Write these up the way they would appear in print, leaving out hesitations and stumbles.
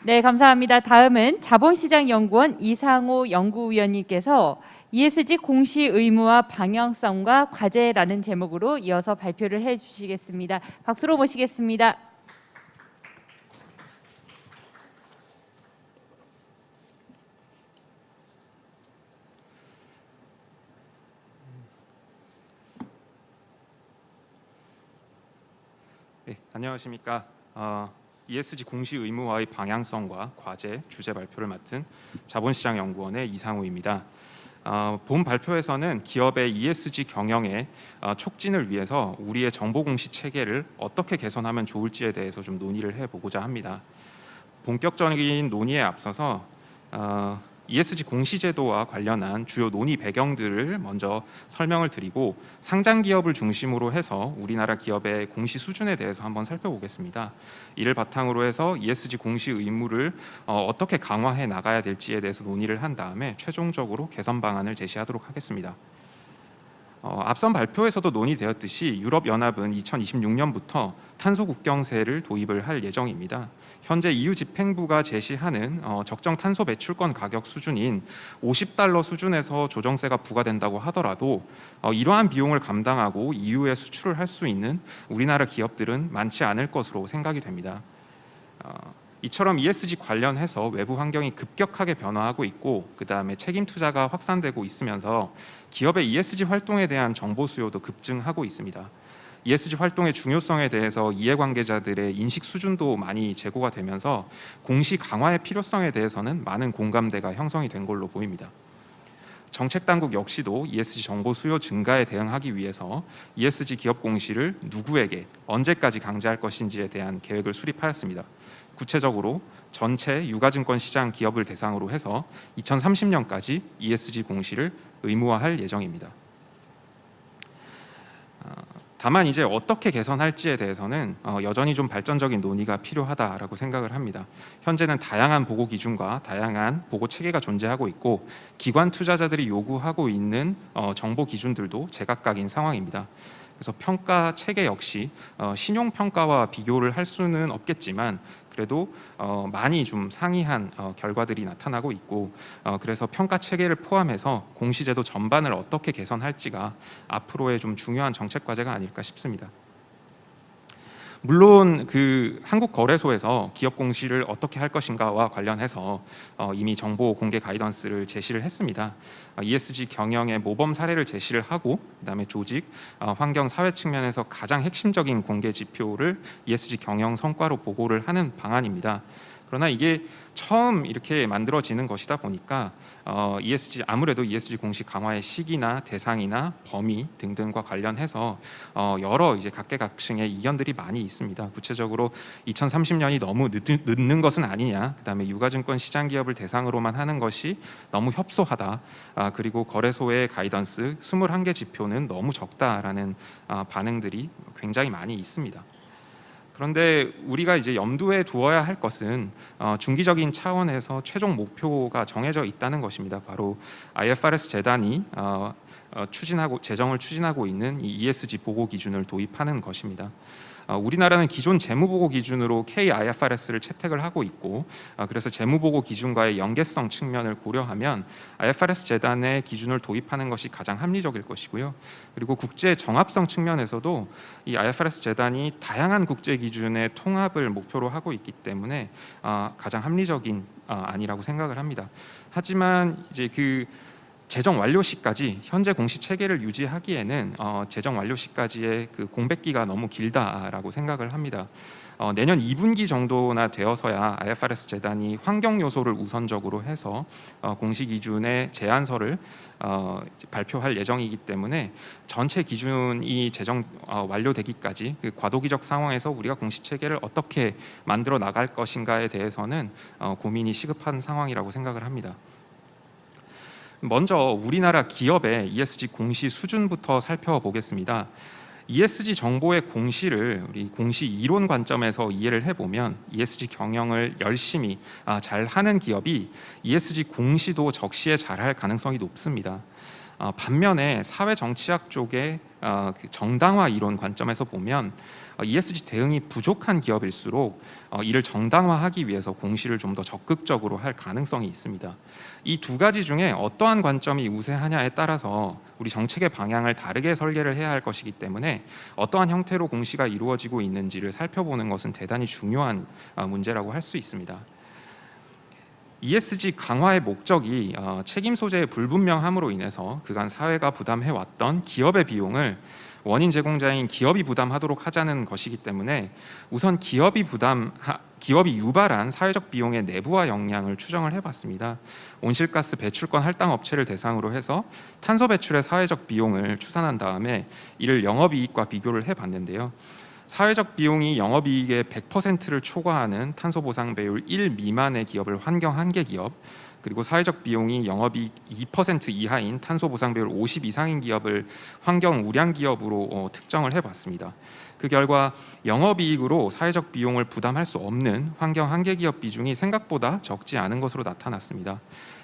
네, 감사합니다. 다음은 자본시장연구원 이상호 연구위원님께서 ESG 공시 의무화 방향성과 과제라는 제목으로 이어서 발표를 해주시겠습니다. 박수로 모시겠습니다. 네, 안녕하십니까. ESG 공시 의무화의 방향성과 과제 주제 발표를 맡은 자본시장연구원의 이상우입니다. 본 발표에서는 기업의 ESG 경영의 촉진을 위해서 우리의 정보 공시 체계를 어떻게 개선하면 좋을지에 대해서 좀 논의를 해보고자 합니다. 본격적인 논의에 앞서서 ESG 공시제도와 관련한 주요 논의 배경들을 먼저 설명을 드리고 상장 기업을 중심으로 해서 우리나라 기업의 공시 수준에 대해서 한번 살펴보겠습니다. 이를 바탕으로 해서 ESG 공시 의무를 어떻게 강화해 나가야 될지에 대해서 논의를 한 다음에 최종적으로 개선 방안을 제시하도록 하겠습니다. 앞선 발표에서도 논의되었듯이 유럽연합은 2026년부터 탄소 국경세를 도입을 할 예정입니다. 현재 EU 집행부가 제시하는 적정 탄소 배출권 가격 수준인 $50 수준에서 조정세가 부과된다고 하더라도 이러한 비용을 감당하고 EU에 수출을 할 수 있는 우리나라 기업들은 많지 않을 것으로 생각이 됩니다. 이처럼 ESG 관련해서 외부 환경이 급격하게 변화하고 있고 그다음에 책임 투자가 확산되고 있으면서 기업의 ESG 활동에 대한 정보 수요도 급증하고 있습니다. ESG 활동의 중요성에 대해서 이해관계자들의 인식 수준도 많이 제고가 되면서 공시 강화의 필요성에 대해서는 많은 공감대가 형성이 된 걸로 보입니다. 정책 당국 역시도 ESG 정보 수요 증가에 대응하기 위해서 ESG 기업 공시를 누구에게 언제까지 강제할 것인지에 대한 계획을 수립하였습니다. 구체적으로 전체 유가증권 시장 기업을 대상으로 해서 2030년까지 ESG 공시를 의무화할 예정입니다. 다만 이제 어떻게 개선할지에 대해서는 여전히 좀 발전적인 논의가 필요하다라고 생각을 합니다. 현재는 다양한 보고 기준과 다양한 보고 체계가 존재하고 있고 기관 투자자들이 요구하고 있는 정보 기준들도 제각각인 상황입니다. 그래서 평가 체계 역시 신용 평가와 비교를 할 수는 없겠지만 그래도 많이 좀 상이한 결과들이 나타나고 있고 그래서 평가 체계를 포함해서 공시제도 전반을 어떻게 개선할지가 앞으로의 좀 중요한 정책 과제가 아닐까 싶습니다. 물론 그 한국거래소에서 기업 공시를 어떻게 할 것인가와 관련해서 이미 정보 공개 가이던스를 제시를 했습니다. ESG 경영의 모범 사례를 제시를 하고 그다음에 조직, 환경, 사회 측면에서 가장 핵심적인 공개 지표를 ESG 경영 성과로 보고를 하는 방안입니다. 그러나 이게 처음 이렇게 만들어지는 것이다 보니까 아무래도 ESG 공시 강화의 시기나 대상이나 범위 등등과 관련해서 여러 이제 각계각층의 이견들이 많이 있습니다. 구체적으로 2030년이 너무 늦는 것은 아니냐, 그다음에 유가증권 시장 기업을 대상으로만 하는 것이 너무 협소하다, 그리고 거래소의 가이던스 21개 지표는 너무 적다라는 반응들이 굉장히 많이 있습니다. 그런데 우리가 이제 염두에 두어야 할 것은 중기적인 차원에서 최종 목표가 정해져 있다는 것입니다. 바로 IFRS 재단이 제정을 추진하고 있는 이 ESG 보고 기준을 도입하는 것입니다. 우리나라는 기존 재무보고 기준으로 K-IFRS를 채택을 하고 있고 그래서 재무보고 기준과의 연계성 측면을 고려하면 IFRS 재단의 기준을 도입하는 것이 가장 합리적일 것이고요. 그리고 국제 정합성 측면에서도 이 IFRS 재단이 다양한 국제 기준의 통합을 목표로 하고 있기 때문에 가장 합리적인 안이라고 생각을 합니다. 하지만 이제 그 재정 완료 시까지 현재 공시 체계를 유지하기에는 재정 완료 시까지의 그 공백기가 너무 길다라고 생각을 합니다. 내년 2분기 정도나 되어서야 IFRS 재단이 환경 요소를 우선적으로 해서 공시 기준의 제안서를 발표할 예정이기 때문에 전체 기준이 재정 완료되기까지 그 과도기적 상황에서 우리가 공시 체계를 어떻게 만들어 나갈 것인가에 대해서는 고민이 시급한 상황이라고 생각을 합니다. 먼저 우리나라 기업의 ESG 공시 수준부터 살펴보겠습니다. ESG 정보의 공시를 우리 공시 이론 관점에서 이해를 해보면 ESG 경영을 열심히 잘하는 기업이 ESG 공시도 적시에 잘할 가능성이 높습니다. 반면에 사회 정치학 쪽의 그 정당화 이론 관점에서 보면 ESG 대응이 부족한 기업일수록 이를 정당화하기 위해서 공시를 좀 더 적극적으로 할 가능성이 있습니다. 이 두 가지 중에 어떠한 관점이 우세하냐에 따라서 우리 정책의 방향을 다르게 설계를 해야 할 것이기 때문에 어떠한 형태로 공시가 이루어지고 있는지를 살펴보는 것은 대단히 중요한 문제라고 할 수 있습니다. ESG 강화의 목적이 책임 소재의 불분명함으로 인해서 그간 사회가 부담해왔던 기업의 비용을 원인 제공자인 기업이 부담하도록 하자는 것이기 때문에 우선 기업이 유발한 사회적 비용의 내부화 역량을 추정을 해봤습니다. 온실가스 배출권 할당 업체를 대상으로 해서 탄소 배출의 사회적 비용을 추산한 다음에 이를 영업이익과 비교를 해봤는데요. 사회적 비용이 영업이익의 100%를 초과하는 탄소 보상 배율 1 미만의 기업을 환경 한계 기업, 그리고 사회적 비용이 영업이익 2% 이하인 탄소 보상 배율 50 이상인 기업을 환경 우량 기업으로 특정을 해봤습니다. 그 결과 영업이익으로 사회적 비용을 부담할 수 없는 환경 한계 기업 비중이 생각보다 적지 않은 것으로 나타났습니다.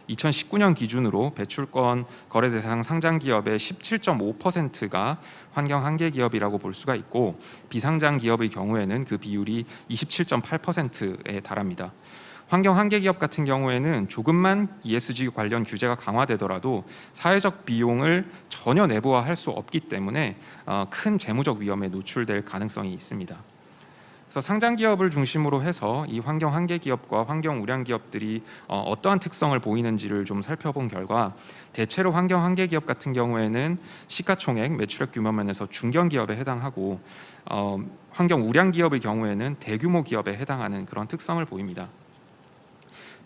2019년 기준으로 배출권 거래 대상 상장 기업의 17.5%가 환경 한계 기업이라고 볼 수가 있고 비상장 기업의 경우에는 그 비율이 27.8%에 달합니다. 환경 한계 기업 같은 경우에는 조금만 ESG 관련 규제가 강화되더라도 사회적 비용을 전혀 내부화할 수 없기 때문에 큰 재무적 위험에 노출될 가능성이 있습니다. 그래서 상장 기업을 중심으로 해서 이 환경 한계 기업과 환경 우량 기업들이 어떠한 특성을 보이는지를 좀 살펴본 결과 대체로 환경 한계 기업 같은 경우에는 시가총액, 매출액 규모 면에서 중견 기업에 해당하고 환경 우량 기업의 경우에는 대규모 기업에 해당하는 그런 특성을 보입니다.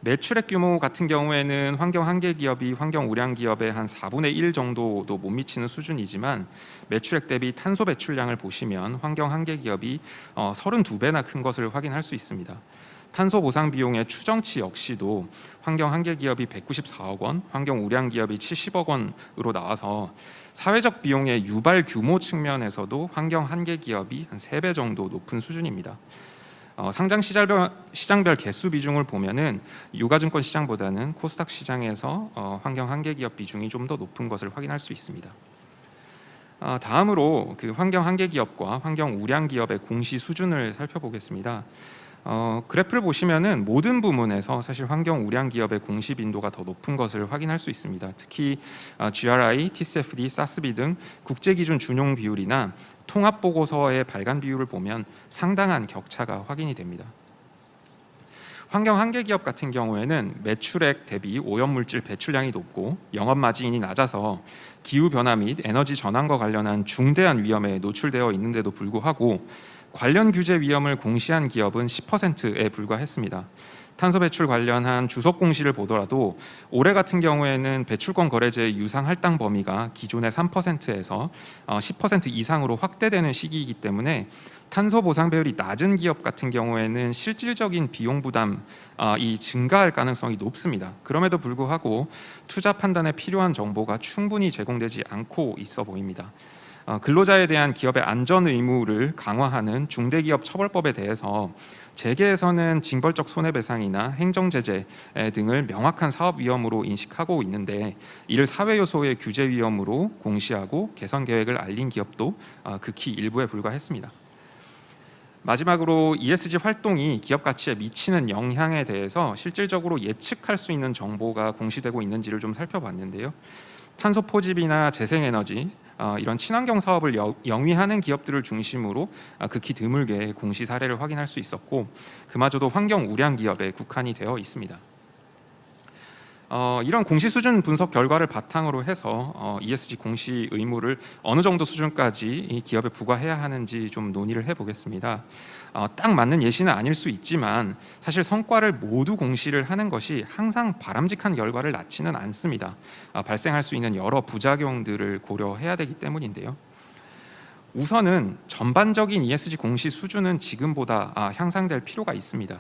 매출액 규모 같은 경우에는 환경 한계 기업이 환경 우량 기업의 한 4분의 1 정도도 못 미치는 수준이지만 매출액 대비 탄소 배출량을 보시면 환경 한계 기업이 32배나 큰 것을 확인할 수 있습니다. 탄소 보상 비용의 추정치 역시도 환경 한계 기업이 194억 원, 환경 우량 기업이 70억 원으로 나와서 사회적 비용의 유발 규모 측면에서도 환경 한계 기업이 한 3배 정도 높은 수준입니다. 상장 시장별 개수 비중을 보면은 유가증권 시장보다는 코스닥 시장에서 환경 한계 기업 비중이 좀 더 높은 것을 확인할 수 있습니다. 다음으로 그 환경 한계 기업과 환경 우량 기업의 공시 수준을 살펴보겠습니다. 그래프를 보시면은 모든 부문에서 사실 환경 우량 기업의 공시 빈도가 더 높은 것을 확인할 수 있습니다. 특히 GRI, TCFD, SASB 등 국제 기준 준용 비율이나 통합 보고서의 발간 비율을 보면 상당한 격차가 확인이 됩니다. 환경 한계 기업 같은 경우에는 매출액 대비 오염물질 배출량이 높고 영업 마진이 낮아서 기후 변화 및 에너지 전환과 관련한 중대한 위험에 노출되어 있는데도 불구하고 관련 규제 위험을 공시한 기업은 10%에 불과했습니다. 탄소 배출 관련한 주석 공시를 보더라도 올해 같은 경우에는 배출권 거래제의 유상 할당 범위가 기존의 3%에서 10% 이상으로 확대되는 시기이기 때문에 탄소 보상 배율이 낮은 기업 같은 경우에는 실질적인 비용 부담이 증가할 가능성이 높습니다. 그럼에도 불구하고 투자 판단에 필요한 정보가 충분히 제공되지 않고 있어 보입니다. 근로자에 대한 기업의 안전 의무를 강화하는 중대기업 처벌법에 대해서 재계에서는 징벌적 손해배상이나 행정제재 등을 명확한 사업 위험으로 인식하고 있는데 이를 사회 요소의 규제 위험으로 공시하고 개선 계획을 알린 기업도 극히 일부에 불과했습니다. 마지막으로 ESG 활동이 기업 가치에 미치는 영향에 대해서 실질적으로 예측할 수 있는 정보가 공시되고 있는지를 좀 살펴봤는데요. 탄소 포집이나 재생에너지 이런 친환경 사업을 영위하는 기업들을 중심으로 극히 드물게 공시 사례를 확인할 수 있었고 그마저도 환경 우량 기업에 국한이 되어 있습니다. 이런 공시 수준 분석 결과를 바탕으로 해서 ESG 공시 의무를 어느 정도 수준까지 이 기업에 부과해야 하는지 좀 논의를 해보겠습니다. 딱 맞는 예시는 아닐 수 있지만 사실 성과를 모두 공시를 하는 것이 항상 바람직한 결과를 낳지는 않습니다. 발생할 수 있는 여러 부작용들을 고려해야 되기 때문인데요. 우선은 전반적인 ESG 공시 수준은 지금보다 향상될 필요가 있습니다.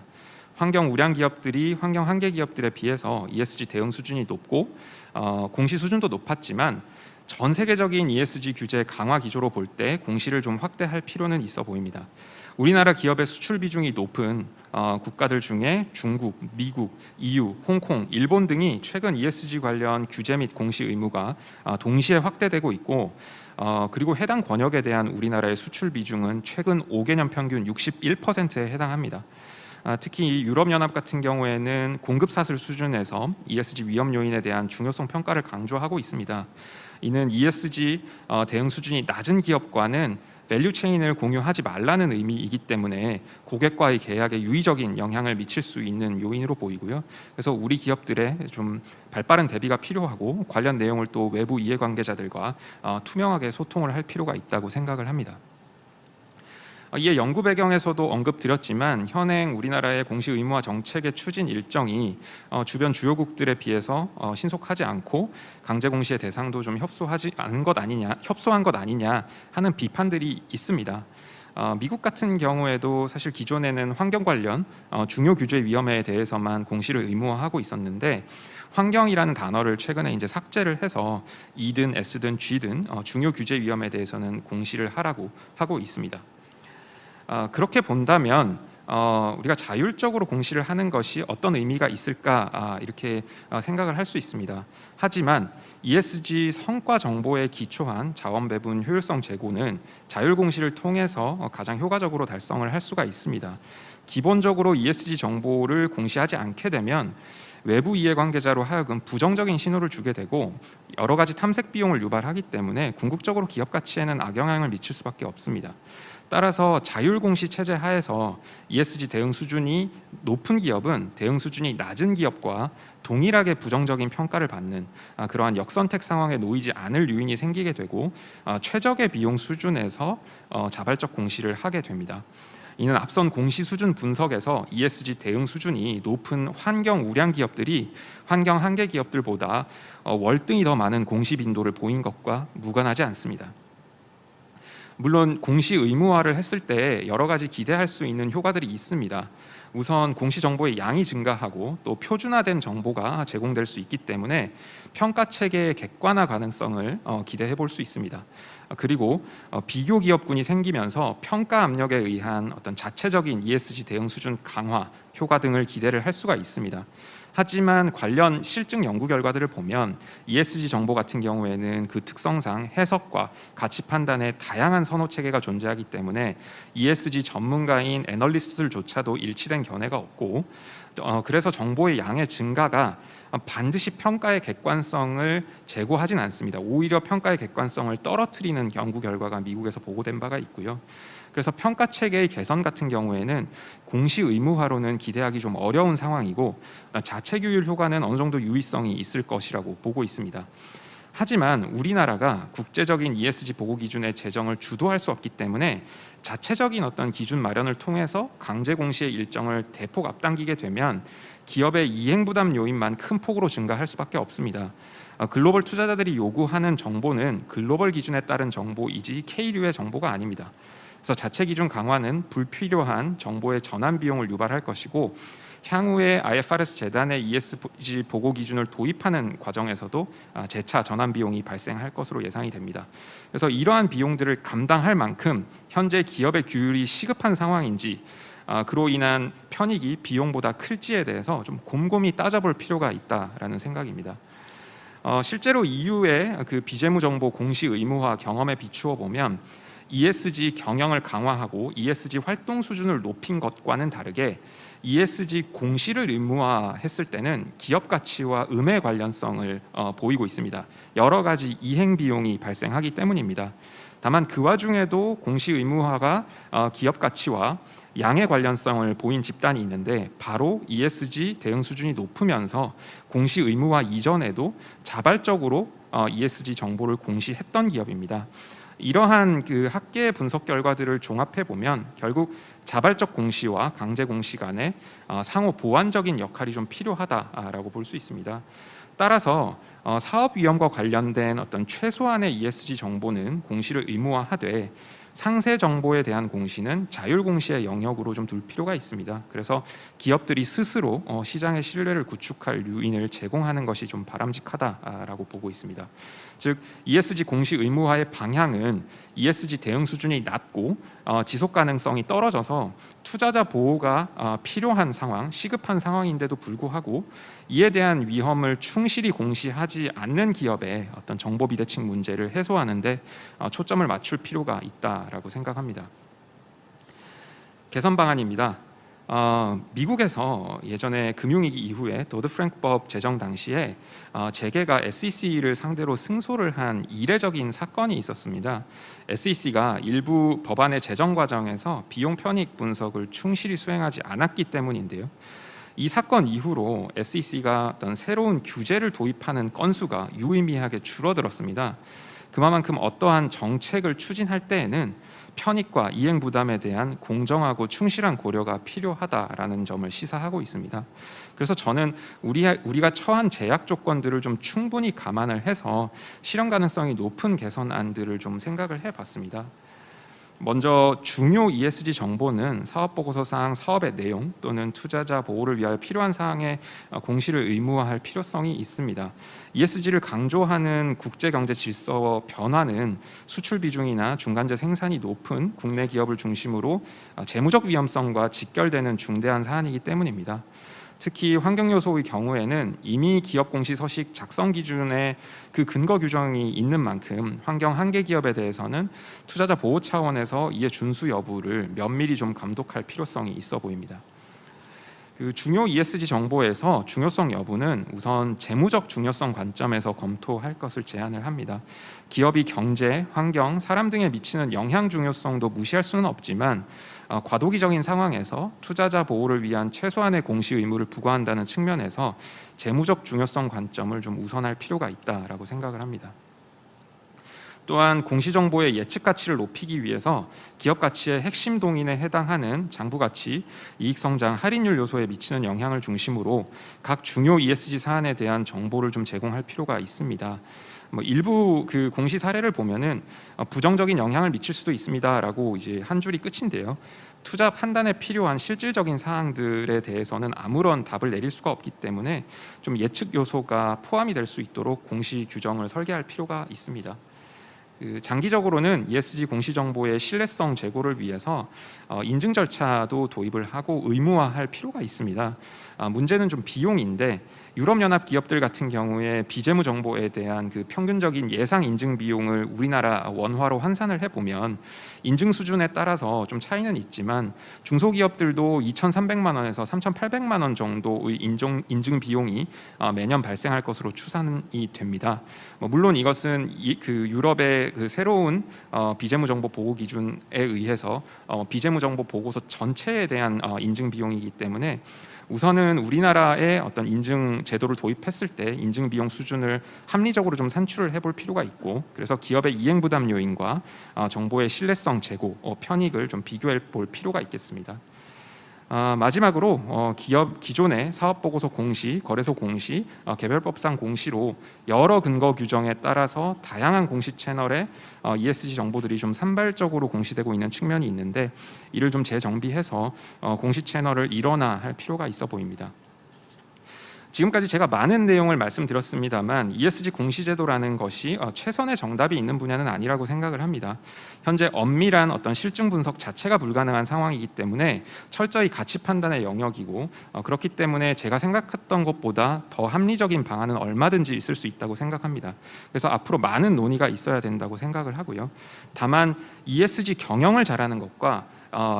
환경 우량 기업들이 환경 한계 기업들에 비해서 ESG 대응 수준이 높고 공시 수준도 높았지만 전 세계적인 ESG 규제 강화 기조로 볼 때 공시를 좀 확대할 필요는 있어 보입니다. 우리나라 기업의 수출 비중이 높은 국가들 중에 중국, 미국, EU, 홍콩, 일본 등이 최근 ESG 관련 규제 및 공시 의무가 동시에 확대되고 있고, 그리고 해당 권역에 대한 우리나라의 수출 비중은 최근 5개년 평균 61%에 해당합니다. 특히 유럽연합 같은 경우에는 공급사슬 수준에서 ESG 위험 요인에 대한 중요성 평가를 강조하고 있습니다. 이는 ESG 대응 수준이 낮은 기업과는 밸류 체인을 공유하지 말라는 의미이기 때문에 고객과의 계약에 유의적인 영향을 미칠 수 있는 요인으로 보이고요. 그래서 우리 기업들의 좀 발빠른 대비가 필요하고 관련 내용을 또 외부 이해관계자들과 투명하게 소통을 할 필요가 있다고 생각을 합니다. 이에 연구 배경에서도 언급드렸지만 현행 우리나라의 공시 의무화 정책의 추진 일정이 주변 주요국들에 비해서 신속하지 않고 강제 공시의 대상도 좀 협소한 것 아니냐 하는 비판들이 있습니다. 미국 같은 경우에도 사실 기존에는 환경 관련 중요 규제 위험에 대해서만 공시를 의무화하고 있었는데, 환경이라는 단어를 최근에 이제 삭제를 해서 E든 S든 G든 중요 규제 위험에 대해서는 공시를 하라고 하고 있습니다. 그렇게 본다면 우리가 자율적으로 공시를 하는 것이 어떤 의미가 있을까 이렇게 생각을 할 수 있습니다. 하지만 ESG 성과 정보에 기초한 자원 배분 효율성 제고는 자율 공시를 통해서 가장 효과적으로 달성을 할 수가 있습니다. 기본적으로 ESG 정보를 공시하지 않게 되면 외부 이해관계자로 하여금 부정적인 신호를 주게 되고 여러 가지 탐색 비용을 유발하기 때문에 궁극적으로 기업 가치에는 악영향을 미칠 수밖에 없습니다. 따라서 자율 공시 체제 하에서 ESG 대응 수준이 높은 기업은 대응 수준이 낮은 기업과 동일하게 부정적인 평가를 받는 그러한 역선택 상황에 놓이지 않을 요인이 생기게 되고 최적의 비용 수준에서 자발적 공시를 하게 됩니다. 이는 앞선 공시 수준 분석에서 ESG 대응 수준이 높은 환경 우량 기업들이 환경 한계 기업들보다 월등히 더 많은 공시 빈도를 보인 것과 무관하지 않습니다. 물론 공시 의무화를 했을 때 여러 가지 기대할 수 있는 효과들이 있습니다. 우선 공시 정보의 양이 증가하고 또 표준화된 정보가 제공될 수 있기 때문에 평가 체계의 객관화 가능성을 기대해 볼 수 있습니다. 그리고 비교 기업군이 생기면서 평가 압력에 의한 어떤 자체적인 ESG 대응 수준 강화 효과 등을 기대를 할 수가 있습니다. 하지만 관련 실증 연구 결과들을 보면 ESG 정보 같은 경우에는 그 특성상 해석과 가치 판단에 다양한 선호 체계가 존재하기 때문에 ESG 전문가인 애널리스트들조차도 일치된 견해가 없고, 그래서 정보의 양의 증가가 반드시 평가의 객관성을 제고하진 않습니다. 오히려 평가의 객관성을 떨어뜨리는 연구 결과가 미국에서 보고된 바가 있고요. 그래서 평가 체계의 개선 같은 경우에는 공시 의무화로는 기대하기 좀 어려운 상황이고, 자체 규율 효과는 어느 정도 유의성이 있을 것이라고 보고 있습니다. 하지만 우리나라가 국제적인 ESG 보고 기준의 제정을 주도할 수 없기 때문에 자체적인 어떤 기준 마련을 통해서 강제 공시의 일정을 대폭 앞당기게 되면 기업의 이행 부담 요인만 큰 폭으로 증가할 수밖에 없습니다. 글로벌 투자자들이 요구하는 정보는 글로벌 기준에 따른 정보이지 K류의 정보가 아닙니다. 그래서 자체 기준 강화는 불필요한 정보의 전환 비용을 유발할 것이고, 향후에 IFRS 재단의 ESG 보고 기준을 도입하는 과정에서도 재차 전환 비용이 발생할 것으로 예상이 됩니다. 그래서 이러한 비용들을 감당할 만큼 현재 기업의 규율이 시급한 상황인지, 그로 인한 편익이 비용보다 클지에 대해서 좀 곰곰이 따져볼 필요가 있다라는 생각입니다. 실제로 EU의 그 비재무 정보 공시 의무화 경험에 비추어 보면 ESG 경영을 강화하고 ESG 활동 수준을 높인 것과는 다르게 ESG 공시를 의무화했을 때는 기업 가치와 음해 관련성을 보이고 있습니다. 여러 가지 이행 비용이 발생하기 때문입니다. 다만 그 와중에도 공시 의무화가 기업 가치와 양의 관련성을 보인 집단이 있는데, 바로 ESG 대응 수준이 높으면서 공시 의무화 이전에도 자발적으로 ESG 정보를 공시했던 기업입니다. 이러한 그 학계 분석 결과들을 종합해 보면 결국 자발적 공시와 강제 공시 간의 상호 보완적인 역할이 좀 필요하다라고 볼 수 있습니다. 따라서 사업 위험과 관련된 어떤 최소한의 ESG 정보는 공시를 의무화하되, 상세 정보에 대한 공시는 자율 공시의 영역으로 좀 둘 필요가 있습니다. 그래서 기업들이 스스로 시장의 신뢰를 구축할 요인을 제공하는 것이 좀 바람직하다라고 보고 있습니다. 즉 ESG 공시 의무화의 방향은 ESG 대응 수준이 낮고 지속 가능성이 떨어져서 투자자 보호가 필요한 상황, 시급한 상황인데도 불구하고 이에 대한 위험을 충실히 공시하지 않는 기업의 어떤 정보 비대칭 문제를 해소하는데 초점을 맞출 필요가 있다라고 생각합니다. 개선 방안입니다. 미국에서 예전에 금융위기 이후에 도드-프랭크법 제정 당시에 재계가 SEC를 상대로 승소를 한 이례적인 사건이 있었습니다. SEC가 일부 법안의 제정 과정에서 비용 편익 분석을 충실히 수행하지 않았기 때문인데요. 이 사건 이후로 SEC가 어떤 새로운 규제를 도입하는 건수가 유의미하게 줄어들었습니다. 그만큼 어떠한 정책을 추진할 때에는 편익과 이행 부담에 대한 공정하고 충실한 고려가 필요하다라는 점을 시사하고 있습니다. 그래서 저는 우리가 처한 제약 조건들을 좀 충분히 감안을 해서 실현 가능성이 높은 개선안들을 좀 생각을 해봤습니다. 먼저 중요 ESG 정보는 사업보고서상 사업의 내용 또는 투자자 보호를 위하여 필요한 사항의 공시를 의무화할 필요성이 있습니다. ESG를 강조하는 국제경제 질서 변화는 수출 비중이나 중간재 생산이 높은 국내 기업을 중심으로 재무적 위험성과 직결되는 중대한 사안이기 때문입니다. 특히 환경 요소의 경우에는 이미 기업 공시 서식 작성 기준에 그 근거 규정이 있는 만큼 환경 한계 기업에 대해서는 투자자 보호 차원에서 이에 준수 여부를 면밀히 좀 감독할 필요성이 있어 보입니다. 그 중요 ESG 정보에서 중요성 여부는 우선 재무적 중요성 관점에서 검토할 것을 제안을 합니다. 기업이 경제, 환경, 사람 등에 미치는 영향 중요성도 무시할 수는 없지만 과도기적인 상황에서 투자자 보호를 위한 최소한의 공시 의무를 부과한다는 측면에서 재무적 중요성 관점을 좀 우선할 필요가 있다라고 생각을 합니다. 또한 공시 정보의 예측 가치를 높이기 위해서 기업 가치의 핵심 동인에 해당하는 장부 가치, 이익 성장, 할인율 요소에 미치는 영향을 중심으로 각 중요 ESG 사안에 대한 정보를 좀 제공할 필요가 있습니다. 일부 그 공시 사례를 보면은 부정적인 영향을 미칠 수도 있습니다라고 이제 한 줄이 끝인데요. 투자 판단에 필요한 실질적인 사항들에 대해서는 아무런 답을 내릴 수가 없기 때문에 좀 예측 요소가 포함이 될 수 있도록 공시 규정을 설계할 필요가 있습니다. 장기적으로는 ESG 공시 정보의 신뢰성 제고를 위해서 인증 절차도 도입을 하고 의무화할 필요가 있습니다. 문제는 좀 비용인데 유럽연합 기업들 같은 경우에 비재무 정보에 대한 그 평균적인 예상 인증 비용을 우리나라 원화로 환산을 해보면 인증 수준에 따라서 좀 차이는 있지만 중소기업들도 2,300만 원에서 3,800만 원 정도의 인증 비용이 매년 발생할 것으로 추산이 됩니다. 물론 이것은 그 유럽의 그 새로운 비재무 정보 보고 기준에 의해서 비재무 정보 보고서 전체에 대한 인증 비용이기 때문에 우선은 우리나라의 어떤 인증 제도를 도입했을 때 인증 비용 수준을 합리적으로 좀 산출을 해볼 필요가 있고, 그래서 기업의 이행 부담 요인과 정보의 신뢰성 제고, 편익을 좀 비교해 볼 필요가 있겠습니다. 마지막으로 기존의 사업보고서 공시, 거래소 공시, 개별법상 공시로 여러 근거 규정에 따라서 다양한 공시 채널에 ESG 정보들이 좀 산발적으로 공시되고 있는 측면이 있는데 이를 좀 재정비해서 공시 채널을 일원화할 필요가 있어 보입니다. 지금까지 제가 많은 내용을 말씀드렸습니다만 ESG 공시제도라는 것이 최선의 정답이 있는 분야는 아니라고 생각을 합니다. 현재 엄밀한 어떤 실증 분석 자체가 불가능한 상황이기 때문에 철저히 가치 판단의 영역이고, 그렇기 때문에 제가 생각했던 것보다 더 합리적인 방안은 얼마든지 있을 수 있다고 생각합니다. 그래서 앞으로 많은 논의가 있어야 된다고 생각을 하고요. 다만 ESG 경영을 잘하는 것과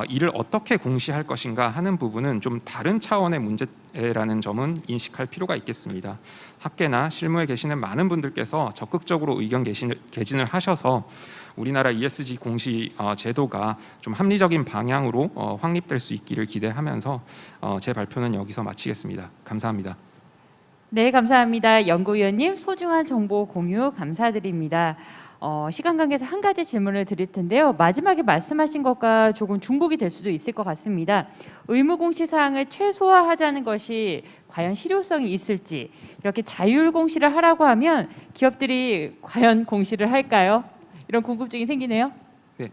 이를 어떻게 공시할 것인가 하는 부분은 좀 다른 차원의 문제라는 점은 인식할 필요가 있겠습니다. 학계나 실무에 계시는 많은 분들께서 적극적으로 의견 개진을 하셔서 우리나라 ESG 공시 제도가 좀 합리적인 방향으로 확립될 수 있기를 기대하면서 제 발표는 여기서 마치겠습니다. 감사합니다. 네, 감사합니다. 연구위원님 소중한 정보 공유 감사드립니다. 시간 관계에서 한 가지 질문을 드릴 텐데요. 마지막에 말씀하신 것과 조금 중복이 될 수도 있을 것 같습니다. 의무 공시 사항을 최소화하자는 것이 과연 실효성이 있을지, 이렇게 자율 공시를 하라고 하면 기업들이 과연 공시를 할까요? 이런 궁금증이 생기네요. 네,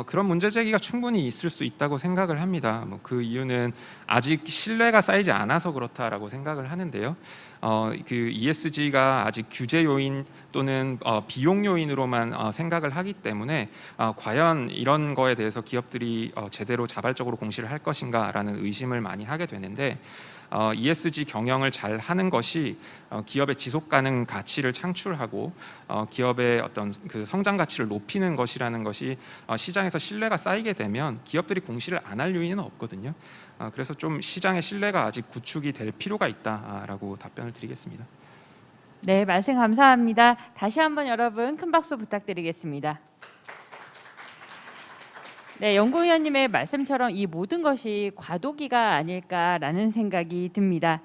그런 문제 제기가 충분히 있을 수 있다고 생각을 합니다. 그 이유는 아직 신뢰가 쌓이지 않아서 그렇다라고 생각을 하는데요. 그 ESG가 아직 규제 요인 또는 비용 요인으로만 생각을 하기 때문에 과연 이런 거에 대해서 기업들이 제대로 자발적으로 공시를 할 것인가라는 의심을 많이 하게 되는데, ESG 경영을 잘 하는 것이 기업의 지속 가능 가치를 창출하고 기업의 어떤 그 성장 가치를 높이는 것이라는 것이 시장에서 신뢰가 쌓이게 되면 기업들이 공시를 안 할 요인은 없거든요. 그래서 좀 시장의 신뢰가 아직 구축이 될 필요가 있다라고 답변을 드리겠습니다. 네, 말씀 감사합니다. 다시 한번 여러분 큰 박수 부탁드리겠습니다. 네, 연구위원님의 말씀처럼 이 모든 것이 과도기가 아닐까라는 생각이 듭니다.